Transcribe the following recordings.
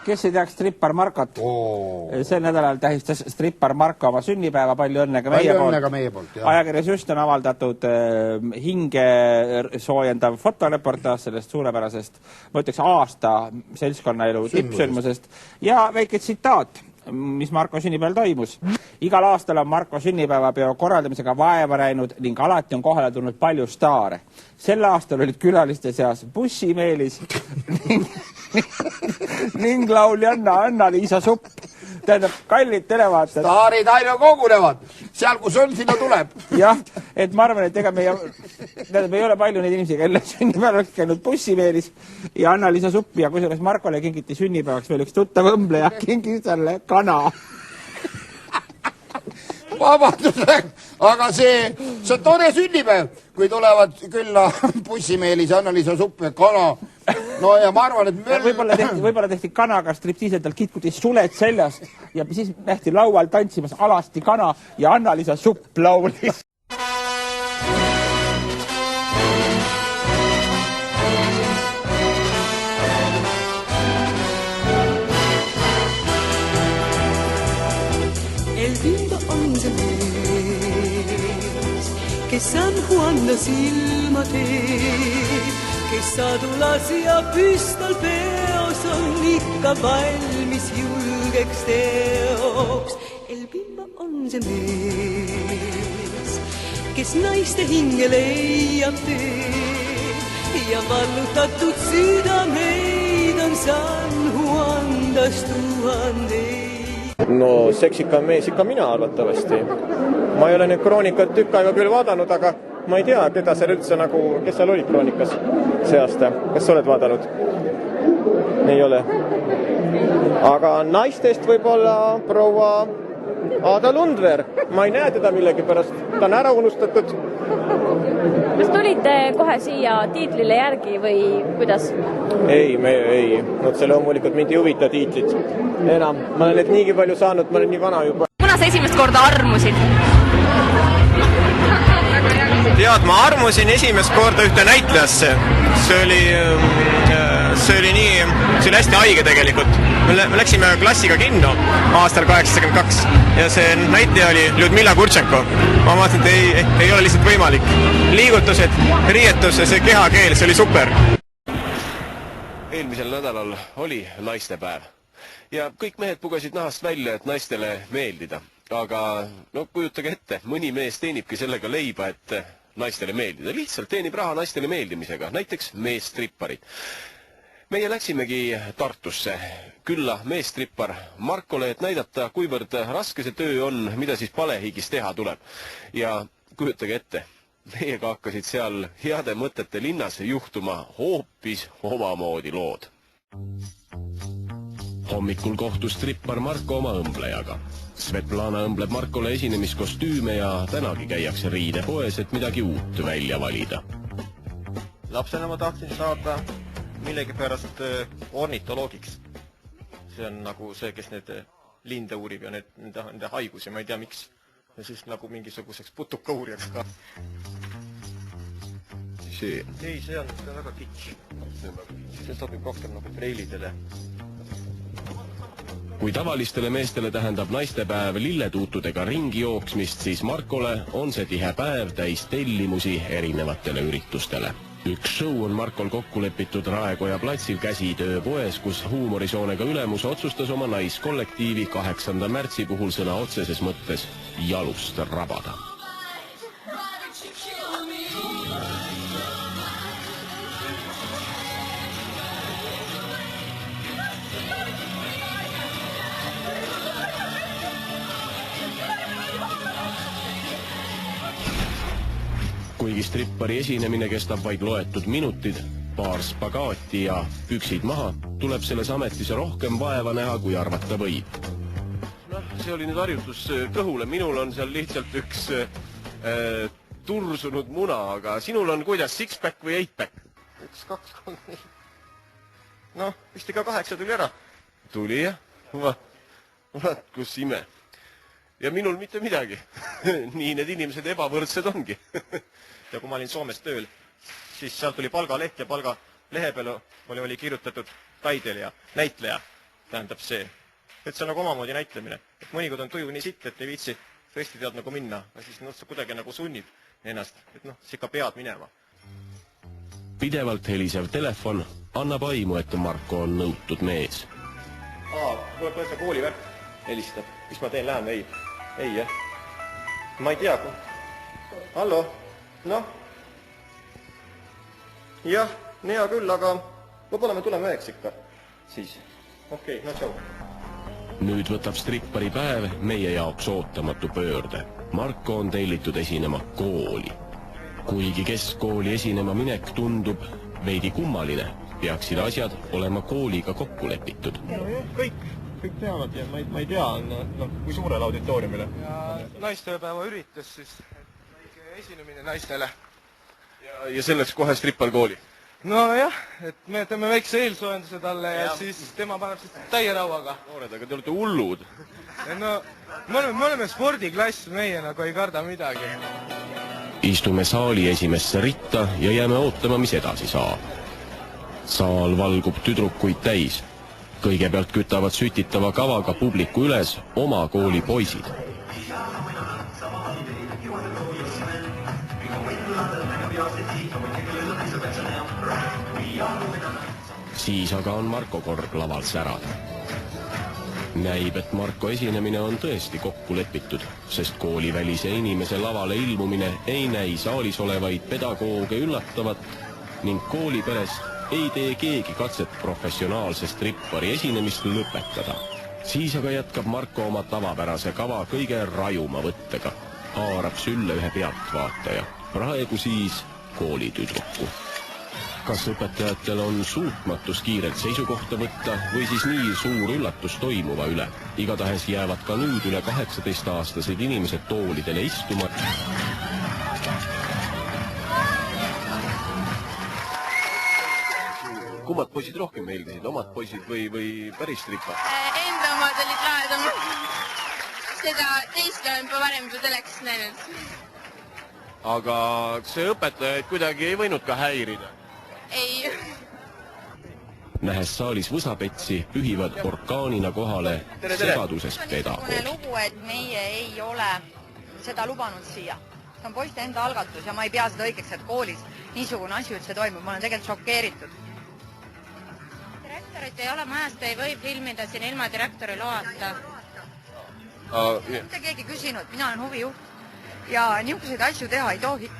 kes ei teaks strippar Markot? Sel nädalal tähistas strippar Marko oma sünnipäeva, palju õnne ka meie poolt. Ajakirjas just on avaldatud hinge soojendav fotoreportaaž sellest suurepärasest, ma ütleks aasta seltskonnaelu tippsündmusest ja väike tsitaat, mis Marko sünnipäeval toimus. Igal aastal on Marko sünnipäevapeo korraldamisega vaeva näinud ning alati on kohale tulnud palju staare. Sel aastal olid külaliste seas Bussimeelis ning lauljanna Anna-Liisa Supp. Tähendab, kallid televaatajad. Staarid aina kogunevad. Seal, kus on, sinna tuleb. Jah, et ma arvan, et ega me ei ole palju neid inimesi, kelle sünnipäeval oleks käinud Bussimeelis ja Anna-Liisa Supp ja kusjuures Markole kingiti sünnipäevaks veel üks tuttav õmbleja, kingis talle kana. Vabanduseks, aga see on tore sünnipäev, kui tulevad külla Bussimeelis Anna-Liisa Supp ja kana. No ja ma arvan, et võib-olla tehti kanaga striptiiselt, kitkuti suled seljast ja siis nähti laual tantsimas alasti kana ja Anna-Liisa Supp laulis. El bimbo on see mees, kes San Juanda silma teeb, kes sadulas ja püstol peos on ikka valmis julgeks teoks. El bimbo on see mees, kes naiste hinge leiab tee ja vallutatud südameid on San Juandas tuhandeid. No seksika mees ikka mina arvatavasti. Ma ei ole nüüd kroonikat tükk aega küll vaadanud, aga ma ei tea, keda seal üldse nagu, kes seal olid kroonikas see aasta. Kas sa oled vaadanud? Ei ole. Aga naistest võib-olla proua Aada Lundver. Ma ei näe teda millegi pärast. Ta on ära unustatud. Kas tulite kohe siia tiitlile järgi või kuidas? Ei. No see loomulikult mind ei huvita tiitlit. Enam. Ma olen need niigi palju saanud, ma olen nii vana juba. Kuna sa esimest korda armusid? Tead, ma armusin esimest korda ühte näitlejasse. See oli hästi haige tegelikult. Me läksime klassiga kinno aastal 82 ja see näitleja oli Ljudmila Gurtšenko. Ma vaatasin, et ei ole lihtsalt võimalik. Liigutused, riietus ja see kehakeel, see oli super. Eelmisel nädalal oli naistepäev ja kõik mehed pugesid nahast välja, et naistele meeldida. Aga no kujutage ette, mõni mees teenibki sellega leiba, et naistele meeldida. Lihtsalt teenib raha naistele meeldimisega, näiteks meestripparid. Meie läksimegi Tartusse külla meestrippar Markole, et näidata, kuivõrd raske see töö on, mida siis palehigis teha tuleb. Ja kujutage ette, meiega hakkasid seal heade mõtete linnas juhtuma hoopis omamoodi lood. Hommikul kohtus strippar Marko oma õmblejaga. Svetlana õmbleb Markole esinemiskostüüme ja tänagi käiakse riidepoes, et midagi uut välja valida. Lapsena ma tahtsin saada millegi pärast ornitoloogiks. See on nagu see, kes need linde uurib ja nende haigusi, ma ei tea miks. Ja siis nagu mingisuguseks putuka uurijaks ka. See? Ei, see on väga kitsch. See sobib rohkem nagu treilidele. Kui tavalistele meestele tähendab naistepäev lilletuutudega ringi jooksmist, siis Markole on see tihe päev täis tellimusi erinevatele üritustele. Üks show on Markol kokku lepitud Raekoja platsil käsitööpoes, kus huumorisoonega ülemus otsustas oma naiskollektiivi 8. märtsi puhul sõna otseses mõttes jalust rabada. Kuigi strippari esinemine kestab vaid loetud minutid, paar spagaati ja püksid maha, tuleb selles ametis rohkem vaeva näha, kui arvata võib. Noh, see oli nüüd harjutus kõhule. Minul on seal lihtsalt üks tursunud muna, aga sinul on kuidas, six-pack või eight-pack? 1, 2, 3, 4. Noh, vist ega 8 tuli ära. Tuli jah? Vaat kus ime. Ja minul mitte midagi. Nii need inimesed ebavõrdsed ongi. Ja kui ma olin Soomes tööl, siis seal tuli palgaleht ja palgalehe peal oli kirjutatud taidel ja näitleja. tähendab see. Et see on nagu omamoodi näitlemine. Et mõnikord on tuju nii sitt, et ei viitsi tõesti tead nagu minna, aga siis see kuidagi nagu sunnib ennast, et sa ikka pead minema. Pidevalt helisev telefon annab aimu, et Marko on nõutud mees. Tuleb tõesti koolivärk helistab. Mis ma teen, lähen? Ei, jah. Ma ei tea. Hallo? Noh? Jah, hea küll, aga võib-olla me tuleme üheks ikka. Siis. Okei, no tšau. Nüüd võtab strippari päev meie jaoks ootamatu pöörde. Marko on tellitud esinema kooli. Kuigi keskkooli esinema minek tundub veidi kummaline, peaksid asjad olema kooliga kokku lepitud. Kõik teavad ja ma ei tea, kui suurele auditooriumile. Naistepäeva üritus siis, esinemine naistele. Ja selleks kohe strippar kooli? No jah, et me teeme väikse eelsoojenduse talle ja siis tema paneb siis täie rauaga. Noored, aga te olete hullud. No, me oleme spordiklass, meie nagu ei karda midagi. Istume saali esimesse ritta ja jääme ootama, mis edasi saab. Saal valgub tüdrukuid täis. Kõigepealt kütavad sütitava kavaga publiku üles oma kooli poisid. Siis aga on Marko kord laval särada. Näib, et Marko esinemine on tõesti kokku lepitud, sest koolivälise inimese lavale ilmumine ei näi saalis olevaid pedagooge üllatavat ning kooliperest ei tee keegi katset professionaalse strippari esinemist lõpetada. Siis aga jätkab Marko oma tavapärase kava kõige rajuma võttega. Haarab sülle ühe pealtvaataja, praegu siis koolitüdruku. Kas õpetajatel on suutmatus kiirelt seisukohta võtta või siis nii suur üllatus toimuva üle? Igatahes jäävad ka nüüd üle 18-aastased inimesed toolidele istuma. Kummad poisid rohkem meeldisid, omad poisid või päris strippad? Enda omad olid lahedamad. Seda teist olen juba varem juba telekas näinud. Aga see õpetajaid kuidagi ei võinud ka häirida? Ei. Nähes saalis võsapetsi pühivad orkaanina kohale segaduses pedagoog. Lugu, et meie ei ole seda lubanud siia. See on poiste enda algatus ja ma ei pea seda õigeks, et koolis niisugune asi üldse toimub. Ma olen tegelikult šokeeritud. Direktorit ei ole majast, ei või filmida siin ilma direktori loata. Mitte keegi küsinud, mina olen huvijuht ja niisuguseid asju teha ei tohi.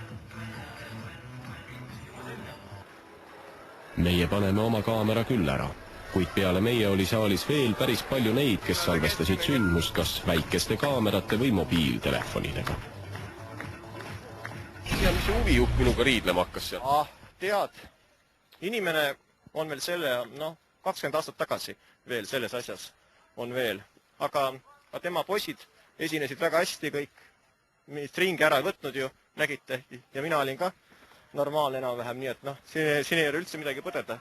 Meie paneme oma kaamera küll ära, kuid peale meie oli saalis veel päris palju neid, kes salvestasid sündmust kas väikeste kaamerate või mobiiltelefonidega. Ja mis huvijuht minuga riidlema hakkas seal? Tead, inimene on veel 20 aastat tagasi veel selles asjas on veel. Aga tema poisid esinesid väga hästi kõik, millist ringi ära võtnud ju, nägite, ja mina olin ka normaalne enam-vähem, nii et siin ei ole üldse midagi põdeda.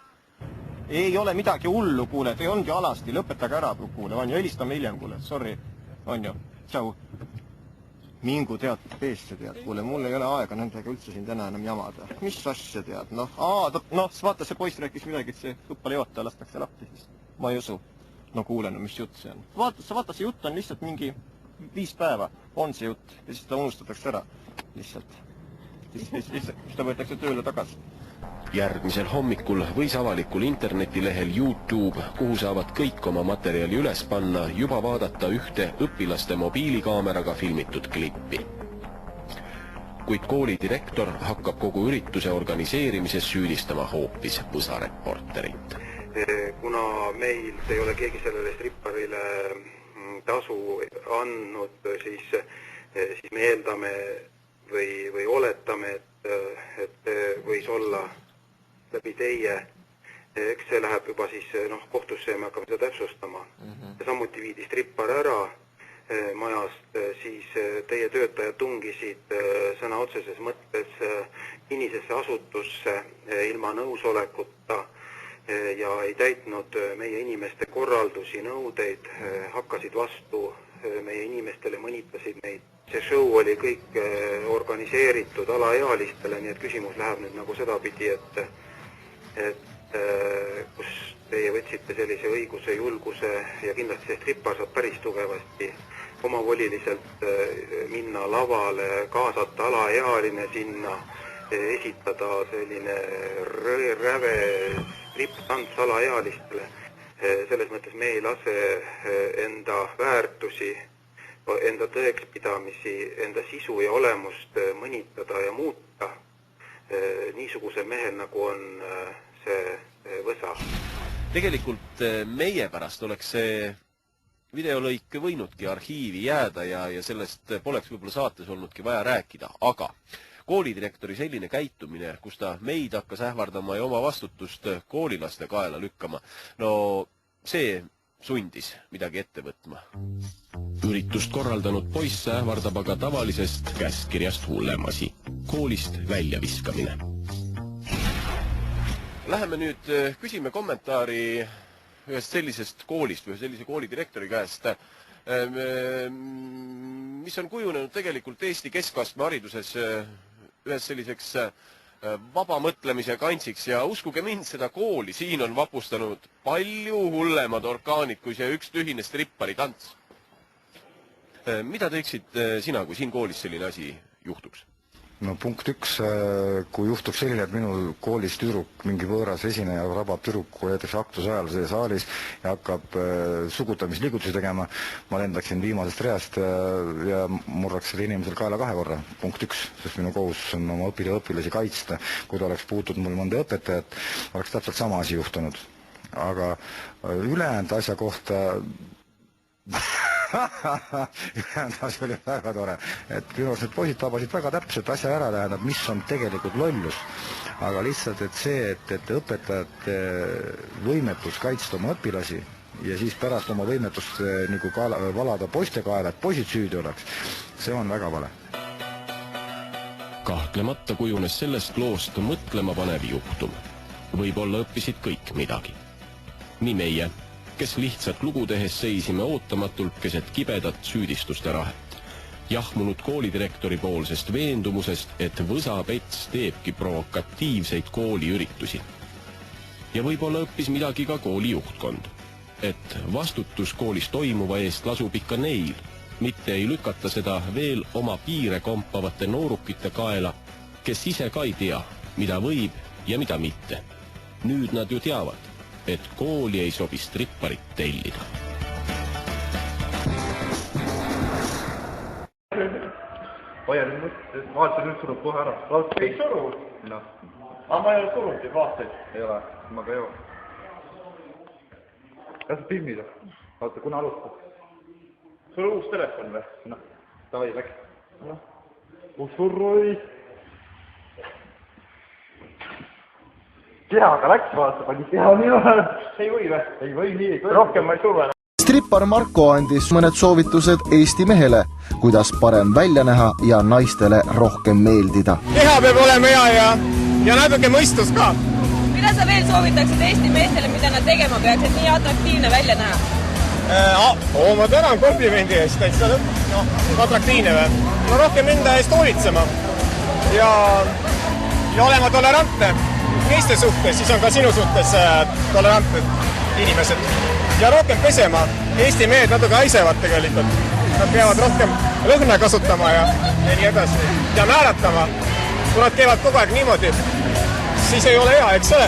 Ei ole midagi hullu, kuule, te ongi alasti, lõpetage ära, kuule, on ju, helistame hiljem, kuule, sorry, on ju, tšau. Mingu tead, peesse tead, kuule, mul ei ole aega nendega üldse siin täna enam jamada. Mis asja tead, vaata, see poiss rääkis midagi, et see õppalejoota lastakse lahti, siis ma ei usu. No kuule, mis jutt see on? Vaata, see jutt on lihtsalt mingi 5 päeva, on see jutt, ja siis ta unustatakse ära, lihtsalt. Siis ta võetakse tööle tagasi. Järgmisel hommikul võis avalikul internetilehel YouTube, kuhu saavad kõik oma materjali üles panna, juba vaadata ühte õpilaste mobiilikaameraga filmitud klippi. Kuid kooli direktor hakkab kogu ürituse organiseerimises süüdistama hoopis võsareporterit. Kuna meil ei ole keegi sellele stripparile tasu andnud, siis me eeldame või oletame, et võis olla läbi teie, eks see läheb juba siis kohtusse ja me hakkame seda täpsustama. Samuti viidi strippar ära majast, siis teie töötajad tungisid sõna otseses mõttes kinnisesse asutusse ilma nõusolekuta ja ei täitnud meie inimeste korraldusi, nõudeid, hakkasid vastu meie inimestele, mõnitasid meid. See show oli kõik organiseeritud alaealistele, nii et küsimus läheb nüüd nagu sedapidi, et kus teie võtsite sellise õiguse, julguse ja kindlasti see strippar saab päris tugevasti omavoliliselt minna lavale, kaasata alaealine sinna, esitada selline räve stripp-tants alaealistele. Selles mõttes me ei lase enda väärtusi, enda tõekspidamisi, enda sisu ja olemust mõnitada ja muuta niisuguse mehel, nagu on see Võsa. Tegelikult meie pärast oleks see videolõik võinudki arhiivi jääda ja sellest poleks võib-olla saates olnudki vaja rääkida, aga koolidirektori selline käitumine, kus ta meid hakkas ähvardama ja oma vastutust koolilaste kaela lükkama, no see sundis midagi ette võtma. Üritust korraldanud poiss ähvardab aga tavalisest käskkirjast hullem asi. Koolist väljaviskamine. Läheme nüüd küsime kommentaari ühest sellisest koolist või sellise koolidirektori käest, mis on kujunenud tegelikult Eesti keskastme hariduses ühes selliseks vaba mõtlemise kantsiks ja uskuge mind, seda kooli siin on vapustanud palju hullemad orkaanid kui see üks tühine strippari tants. Mida teeksid sina, kui siin koolis selline asi juhtuks? No punkt 1, kui juhtub selline, et minu koolis tüdruk, mingi võõras esineja rabab tüdruku näiteks aktuse ajal see saalis ja hakkab sugutamisliigutusi tegema, ma lendaksin viimasest reast ja murraks selle inimesel kaela 2 korra. Punkt 1, sest minu kohustus on oma õpilasi kaitsta. Kui ta oleks puutunud mul mõnda õpetajat, oleks täpselt sama asi juhtunud. Aga ülejäänud asja kohta ülejäänud asi oli väga tore, et minu arust need poisid tabasid väga täpselt asja ära tähendab, mis on tegelikult lollus, aga lihtsalt, et see, et õpetajate võimetus kaitsta oma õpilasi ja siis pärast oma võimetust nagu valada poiste kaela, et poisid süüdi oleks, see on väga vale. Kahtlemata kujunes sellest loost mõtlema panev juhtum. Võib-olla õppisid kõik midagi. Nii meie, kes lihtsalt lugu tehes seisime ootamatult keset kibedat süüdistuste rahet. Jahmunud koolidirektori poolsest veendumusest, et Võsa Pets teebki provokatiivseid kooliüritusi. Ja võib-olla õppis midagi ka kooli juhtkond, et vastutus koolis toimuva eest lasub ikka neil, mitte ei lükata seda veel oma piire kompavate noorukite kaela, kes ise ka ei tea, mida võib ja mida mitte. Nüüd nad ju teavad, et kooli ei sobi stripparit tellida. Hoia nüüd mõttes, vaata nüüd surub kohe ära. Ei suru? No. Aga ma ei ole surunud ja vaataid. Ei ole, ma ka jõu. Kas sa filmid? Vaata, kuna alustad? Sul on uus telefon või? Noh, davai, läks. Noh, kus surroi? Kehaga läks, vaata, pani keha nii vahel. Ei või või? Ei või nii, ei või. Rohkem ma ei surve. Strippar Marko andis mõned soovitused Eesti mehele, kuidas parem välja näha ja naistele rohkem meeldida. Keha peab olema hea ja natuke mõistus ka. Mida sa veel soovitaksid Eesti meestele, mida nad tegema peaks, et nii atraktiivne välja näha? Ma tänan komplimendi eest, et sa atraktiivne või? No rohkem enda eest hoolitsema ja olema tolerantne. Meeste suhtes, siis on ka sinu suhtes tolerantsed inimesed. Ja rohkem pesema. Eesti mehed natuke haisevad tegelikult. Nad peavad rohkem lõhna kasutama ja nii edasi. Ja määratama. Kui nad teevad kogu aeg niimoodi, siis ei ole hea, eks ole?